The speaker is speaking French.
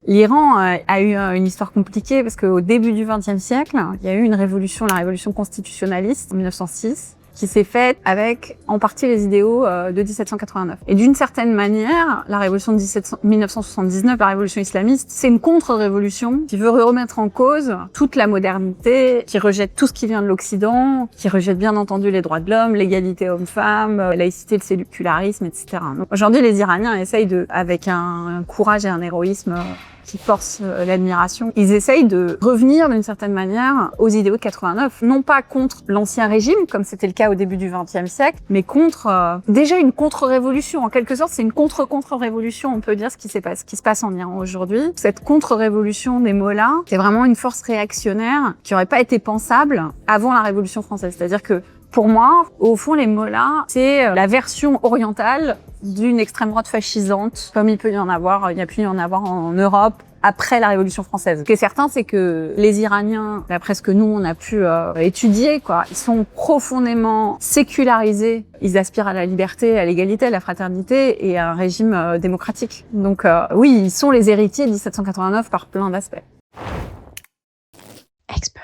L'Iran a eu une histoire compliquée parce qu'au début du XXe siècle, il y a eu une révolution, la révolution constitutionnaliste en 1906, qui s'est faite avec, en partie, les idéaux de 1789. Et d'une certaine manière, la révolution de 1979, la révolution islamiste, c'est une contre-révolution qui veut remettre en cause toute la modernité, qui rejette tout ce qui vient de l'Occident, qui rejette bien entendu les droits de l'homme, l'égalité homme-femme, la laïcité, le sécularisme, etc. Donc, aujourd'hui, les Iraniens essayent avec un courage et un héroïsme qui forcent l'admiration. Ils essayent de revenir d'une certaine manière aux idéaux de 89, non pas contre l'ancien régime, comme c'était le cas au début du XXe siècle, mais contre déjà une contre-révolution. En quelque sorte, c'est une contre-révolution, on peut dire, ce qui se passe en Iran aujourd'hui. Cette contre-révolution des mollahs, c'est vraiment une force réactionnaire qui aurait pas été pensable avant la Révolution française. C'est-à-dire que pour moi, au fond, les mollahs, c'est la version orientale d'une extrême droite fascisante, comme il a pu y en avoir en Europe après la Révolution française. Ce qui est certain, c'est que les Iraniens, d'après ce que nous, on a pu étudier, ils sont profondément sécularisés. Ils aspirent à la liberté, à l'égalité, à la fraternité et à un régime démocratique. Donc oui, ils sont les héritiers de 1789 par plein d'aspects. Expert.